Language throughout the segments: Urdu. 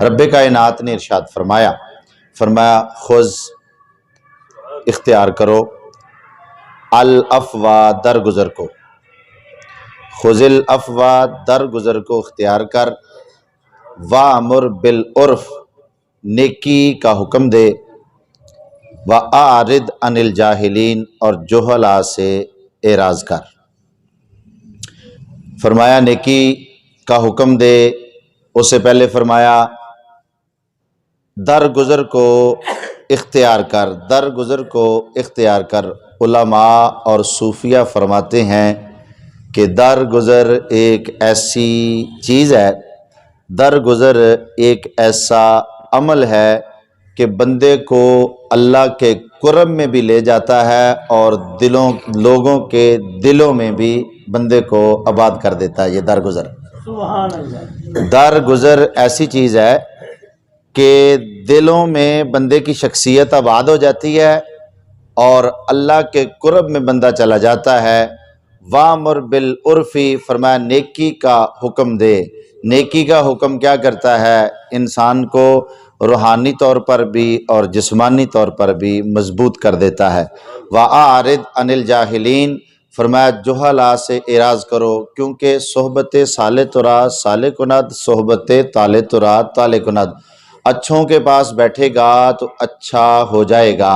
رب کائنات نے ارشاد فرمایا خذ اختیار کرو الافوا درگزر کو، خذ الافوا درگزر کو اختیار کر، وامر بالعرف نیکی کا حکم دے، واعرض عن الجاہلین اور جہلا سے اعراض کر۔ فرمایا نیکی کا حکم دے، اس سے پہلے فرمایا درگزر کو اختیار کر، درگزر کو اختیار کر۔ علماء اور صوفیہ فرماتے ہیں کہ درگزر ایک ایسی چیز ہے، درگزر ایک ایسا عمل ہے کہ بندے کو اللہ کے قرب میں بھی لے جاتا ہے اور لوگوں کے دلوں میں بھی بندے کو آباد کر دیتا ہے۔ یہ درگزر، سبحان اللہ، درگزر ایسی چیز ہے کہ دلوں میں بندے کی شخصیت آباد ہو جاتی ہے اور اللہ کے قرب میں بندہ چلا جاتا ہے۔ وامر بالعرف فرمایا نیکی کا حکم دے۔ نیکی کا حکم کیا کرتا ہے؟ انسان کو روحانی طور پر بھی اور جسمانی طور پر بھی مضبوط کر دیتا ہے۔ وَأَعْرِضْ عَنِ الْجَاهِلِينَ فرمایا جہلا سے اعراض کرو، کیونکہ صحبت صالح ترا صالح کند، صحبت طالح ترا طالح کند۔ اچھوں کے پاس بیٹھے گا تو اچھا ہو جائے گا،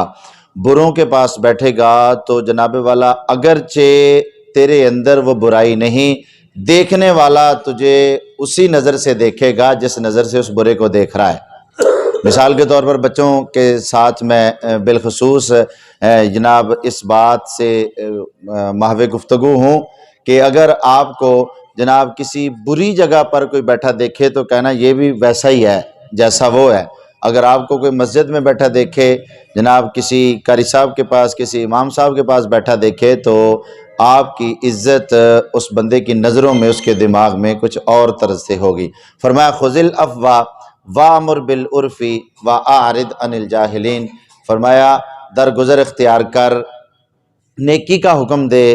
بروں کے پاس بیٹھے گا تو جناب والا اگرچہ تیرے اندر وہ برائی نہیں، دیکھنے والا تجھے اسی نظر سے دیکھے گا جس نظر سے اس برے کو دیکھ رہا ہے۔ مثال کے طور پر بچوں کے ساتھ میں بالخصوص جناب اس بات سے محو گفتگو ہوں کہ اگر آپ کو جناب کسی بری جگہ پر کوئی بیٹھا دیکھے تو کہنا یہ بھی ویسا ہی ہے جیسا وہ ہے۔ اگر آپ کو کوئی مسجد میں بیٹھا دیکھے، جناب کسی قاری صاحب کے پاس، کسی امام صاحب کے پاس بیٹھا دیکھے تو آپ کی عزت اس بندے کی نظروں میں، اس کے دماغ میں کچھ اور طرز سے ہوگی۔ فرمایا خذ العفو وامر بالعرف واعرض عن الجاہلین، فرمایا درگزر اختیار کر، نیکی کا حکم دے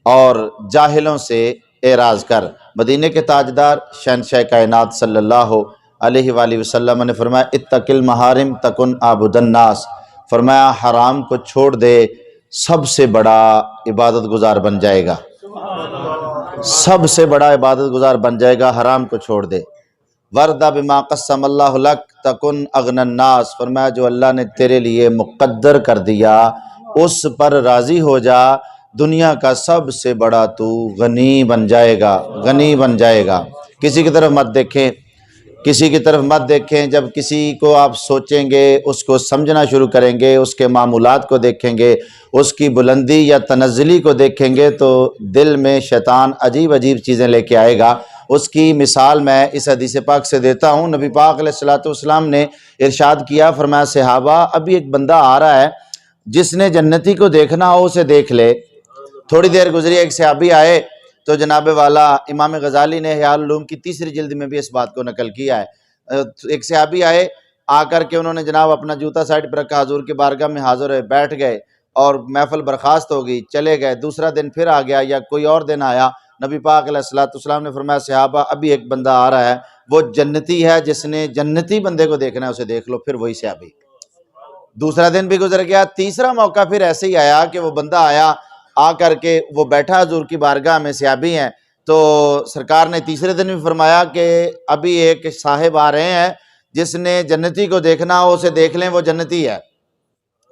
اور جاہلوں سے اعراض کر۔ مدینہ کے تاجدار شہنشاہ کائنات صلی اللہ علیہ وآلہ وسلم نے فرمایا اتق المحارم تکن عابد الناس، فرمایا حرام کو چھوڑ دے سب سے بڑا عبادت گزار بن جائے گا، سب سے بڑا عبادت گزار بن جائے گا، حرام کو چھوڑ دے۔ وَرْضَ بِمَا قَسَّمَ اللَّهُ لَكَ تَكُنْ أَغْنَى النَّاسِ، فرمایا جو اللہ نے تیرے لیے مقدر کر دیا اس پر راضی ہو جا، دنیا کا سب سے بڑا تو غنی بن جائے گا، غنی بن جائے گا۔ کسی کی طرف مت دیکھیں، کسی کی طرف مت دیکھیں، جب کسی کو آپ سوچیں گے، اس کو سمجھنا شروع کریں گے، اس کے معمولات کو دیکھیں گے، اس کی بلندی یا تنزلی کو دیکھیں گے تو دل میں شیطان عجیب عجیب چیزیں لے کے آئے گا۔ اس کی مثال میں اس حدیث پاک سے دیتا ہوں۔ نبی پاک علیہ الصلوۃ نے ارشاد کیا، فرمایا صحابہ ابھی ایک بندہ آ رہا ہے، جس نے جنتی کو دیکھنا ہو اسے دیکھ لے۔ تھوڑی دیر گزری، ایک صحابی آئے تو جناب والا امام غزالی نے احیاء العلوم کی 3 جلد میں بھی اس بات کو نقل کیا ہے۔ ایک صحابی آئے، آ کر کے انہوں نے جناب اپنا جوتا سائڈ پہ رکھا، حضور کی بارگاہ میں حاضر ہوئے، بیٹھ گئے اور محفل برخاست ہو گئی، چلے گئے۔ دوسرا دن پھر آ گیا یا کوئی اور دن آیا، نبی پاک علیہ الصلوۃ نے فرمایا صحابہ ابھی ایک بندہ آ رہا ہے، وہ جنتی ہے، جس نے جنتی بندے کو دیکھنا ہے اسے دیکھ لو۔ پھر وہی صحابی، دوسرا دن بھی گزر گیا، تیسرا موقع پھر ایسے ہی آیا کہ وہ بندہ آیا، آ کر کے وہ بیٹھا حضور کی بارگاہ میں، صحابی ہیں، تو سرکار نے تیسرے دن بھی فرمایا کہ ابھی ایک صاحب آ رہے ہیں، جس نے جنتی کو دیکھنا ہو اسے دیکھ لیں، وہ جنتی ہے۔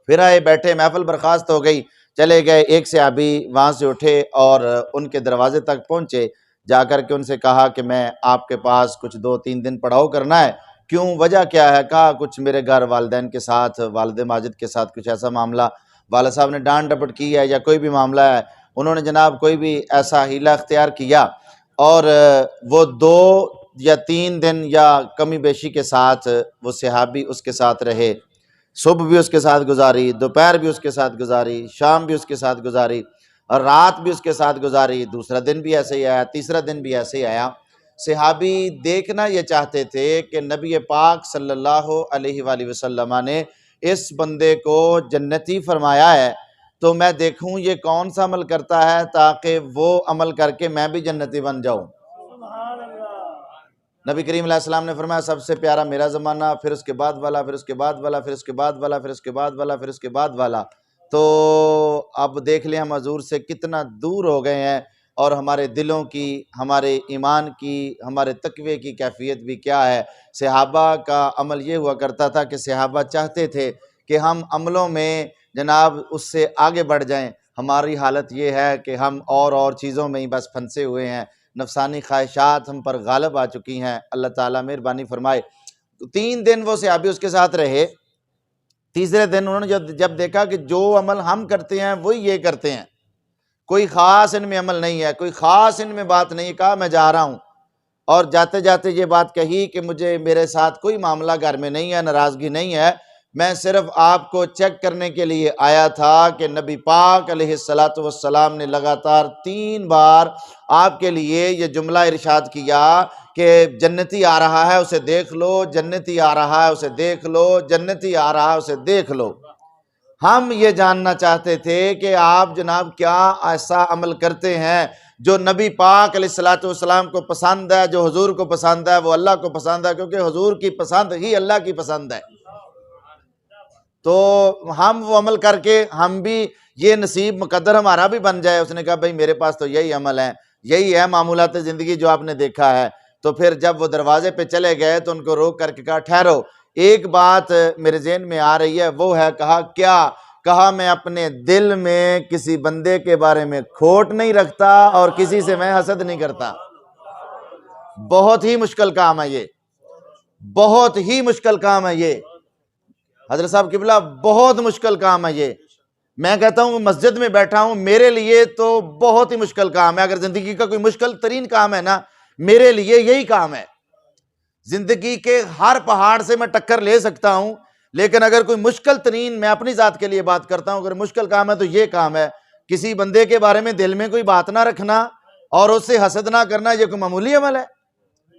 پھر آئے، بیٹھے، محفل برخاست ہو گئی، چلے گئے۔ ایک صحابی وہاں سے اٹھے اور ان کے دروازے تک پہنچے، جا کر کے ان سے کہا کہ میں آپ کے پاس کچھ 2-3 دن پڑاؤ کرنا ہے۔ کیوں، وجہ کیا ہے؟ کہا کچھ میرے گھر والدین کے ساتھ، والد ماجد کے ساتھ کچھ ایسا معاملہ، والد صاحب نے ڈانٹ ڈپٹ کی ہے یا کوئی بھی معاملہ ہے، انہوں نے جناب کوئی بھی ایسا حیلہ اختیار کیا اور وہ 2 یا 3 دن یا کمی بیشی کے ساتھ وہ صحابی اس کے ساتھ رہے۔ صبح بھی اس کے ساتھ گزاری، دوپہر بھی اس کے ساتھ گزاری، شام بھی اس کے ساتھ گزاری اور رات بھی اس کے ساتھ گزاری۔ دوسرا دن بھی ایسے ہی آیا، تیسرا دن بھی ایسے ہی آیا۔ صحابی دیکھنا یہ چاہتے تھے کہ نبی پاک صلی اللہ علیہ وآلہ وسلم نے اس بندے کو جنتی فرمایا ہے، تو میں دیکھوں یہ کون سا عمل کرتا ہے تاکہ وہ عمل کر کے میں بھی جنتی بن جاؤں۔ نبی کریم علیہ السلام نے فرمایا سب سے پیارا میرا زمانہ، پھر اس کے بعد والا، پھر اس کے بعد والا، پھر اس کے بعد والا، پھر اس کے بعد والا، پھر اس کے بعد والا۔ تو اب دیکھ لیں ہم حضور سے کتنا دور ہو گئے ہیں، اور ہمارے دلوں کی، ہمارے ایمان کی، ہمارے تقوی کی کیفیت بھی کیا ہے۔ صحابہ کا عمل یہ ہوا کرتا تھا کہ صحابہ چاہتے تھے کہ ہم عملوں میں جناب اس سے آگے بڑھ جائیں۔ ہماری حالت یہ ہے کہ ہم اور چیزوں میں ہی بس پھنسے ہوئے ہیں، نفسانی خواہشات ہم پر غالب آ چکی ہیں۔ اللہ تعالیٰ مہربانی فرمائے۔ 3 دن وہ صحابی اس کے ساتھ رہے۔ تیسرے دن انہوں نے جب دیکھا کہ جو عمل ہم کرتے ہیں وہی یہ کرتے ہیں، کوئی خاص ان میں عمل نہیں ہے، کوئی خاص ان میں بات نہیں، کہا میں جا رہا ہوں۔ اور جاتے جاتے یہ بات کہی کہ مجھے میرے ساتھ کوئی معاملہ گھر میں نہیں ہے، ناراضگی نہیں ہے، میں صرف آپ کو چیک کرنے کے لیے آیا تھا کہ نبی پاک علیہ السلام نے لگاتار 3 بار آپ کے لیے یہ جملہ ارشاد کیا کہ جنتی آ رہا ہے اسے دیکھ لو، جنتی آ رہا ہے اسے دیکھ لو، جنتی آ رہا ہے اسے دیکھ لو۔ ہم یہ جاننا چاہتے تھے کہ آپ جناب کیا ایسا عمل کرتے ہیں جو نبی پاک علیہ السلام کو پسند ہے، جو حضور کو پسند ہے، وہ اللہ کو پسند ہے، کیونکہ حضور کی پسند ہی اللہ کی پسند ہے۔ تو ہم وہ عمل کر کے ہم بھی یہ نصیب مقدر ہمارا بھی بن جائے۔ اس نے کہا بھائی میرے پاس تو یہی عمل ہے، یہی ہے معمولات زندگی جو آپ نے دیکھا ہے۔ تو پھر جب وہ دروازے پہ چلے گئے تو ان کو روک کر کے کہا ٹھہرو، ایک بات میرے ذہن میں آ رہی ہے، وہ ہے کہا کیا؟ کہا میں اپنے دل میں کسی بندے کے بارے میں کھوٹ نہیں رکھتا اور کسی سے میں حسد نہیں کرتا۔ بہت ہی مشکل کام ہے یہ، بہت ہی مشکل کام ہے یہ حضرت صاحب قبلہ، بہت مشکل کام ہے یہ۔ میں کہتا ہوں مسجد میں بیٹھا ہوں، میرے لیے تو بہت ہی مشکل کام ہے۔ اگر زندگی کا کوئی مشکل ترین کام ہے نا، میرے لیے یہی کام ہے۔ زندگی کے ہر پہاڑ سے میں ٹکر لے سکتا ہوں، لیکن اگر کوئی مشکل ترین، میں اپنی ذات کے لیے بات کرتا ہوں، اگر مشکل کام ہے تو یہ کام ہے۔ کسی بندے کے بارے میں دل میں کوئی بات نہ رکھنا اور اس سے حسد نہ کرنا، یہ کوئی معمولی عمل ہے؟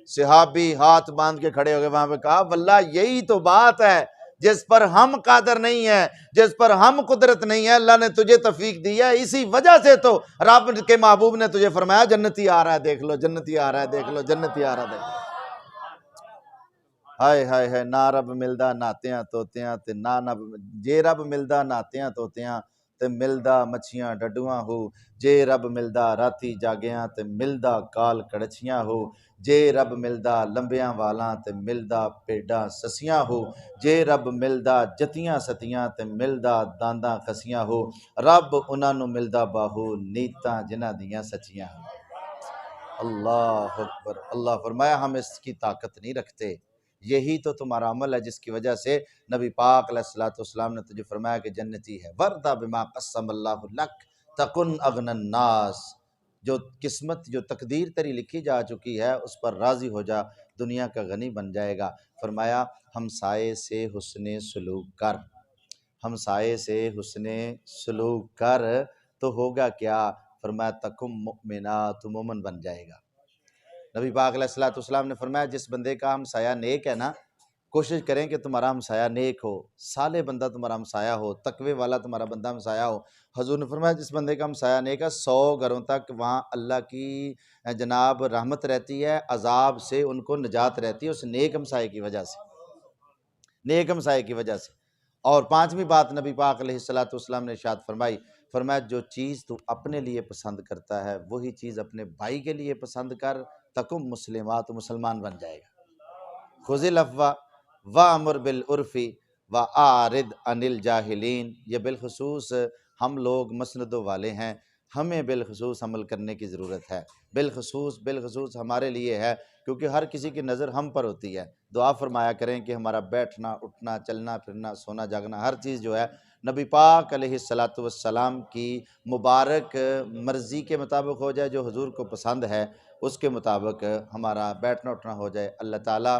صحابی ہاتھ باندھ کے کھڑے ہو گئے وہاں پہ، کہا واللہ یہی تو بات ہے جس پر ہم قادر نہیں ہیں، جس پر ہم قدرت نہیں ہے، اللہ نے تجھے توفیق دی ہے، اسی وجہ سے تو رب کے محبوب نے تجھے فرمایا جنتی آ رہا ہے دیکھ لو، جنتی آ رہا ہے دیکھ لو، جنتی آ رہا ہے دیکھ لو۔ ہائے ہائے ہائے، نہ رب ملدا ناتیاں توتیاں تے نہ جے رب ملدا ناتیاں توتیاں تے ملدا مچھیاں ڈڈواں ہو، جے رب ملدا راتی جاگیاں تے ملدا کال کڑچیاں ہو، جے رب ملدا لمبیاں والاں تے ملدا پیڈاں سسیاں ہو، جے رب ملدا جتیاں ستیاں تے ملدا دانداں خسیاں ہو، رب انہاں نو ملدا باہو نیتاں جنہاں دیاں سچیاں ہو۔ اللہ اکبر۔ اللہ فرمایا ہم اس کی طاقت نہیں رکھتے، یہی تو تمہارا عمل ہے جس کی وجہ سے نبی پاک علیہ السلام نے تجھے فرمایا کہ جنتی ہے۔ وَرْضَ بِمَا قَسَّمَ اللَّهُ لَكَ تَكُنْ أَغْنَى النَّاسِ، جو قسمت، جو تقدیر تیری لکھی جا چکی ہے اس پر راضی ہو جا، دنیا کا غنی بن جائے گا۔ فرمایا ہمسائے سے حسن سلوک کر، ہمسائے سے حسن سلوک کر تو ہوگا کیا؟ فرمایا تکم مؤمنا، تو مومن بن جائے گا۔ نبی پاک علیہ السلام نے فرمایا جس بندے کا ہمسایہ نیک ہے نا، کوشش کریں کہ تمہارا ہمسایہ نیک ہو، صالح بندہ تمہارا ہمسایہ ہو، تقوی والا تمہارا بندہ ہمسایہ ہو۔ حضور نے فرمایا جس بندے کا ہمسایہ نیک ہے، 100 گھروں تک وہاں اللہ کی جناب رحمت رہتی ہے، عذاب سے ان کو نجات رہتی ہے، اس نیک ہمسایہ کی وجہ سے، نیک ہمسایہ کی وجہ سے۔ اور 5ویں بات نبی پاک علیہ السلام نے ارشاد فرمائی، فرمایا جو چیز تو اپنے لیے پسند کرتا ہے وہی چیز اپنے بھائی کے لیے پسند کر، تکم مسلمات، مسلمان بن جائے گا۔ خذ العفو وامر بالعرف واعرض عن الجاہلین، یہ بالخصوص ہم لوگ مسندوں والے ہیں، ہمیں بالخصوص عمل کرنے کی ضرورت ہے، بالخصوص ہمارے لیے ہے، کیونکہ ہر کسی کی نظر ہم پر ہوتی ہے۔ دعا فرمایا کریں کہ ہمارا بیٹھنا، اٹھنا، چلنا پھرنا، سونا جاگنا، ہر چیز جو ہے نبی پاک علیہ السلام کی مبارک مرضی کے مطابق ہو جائے، جو حضور کو پسند ہے اس کے مطابق ہمارا بیٹھنا اٹھنا ہو جائے۔ اللہ تعالیٰ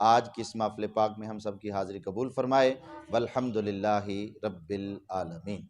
آج کی اس محفل پاک میں ہم سب کی حاضری قبول فرمائے، والحمدللہ رب العالمین۔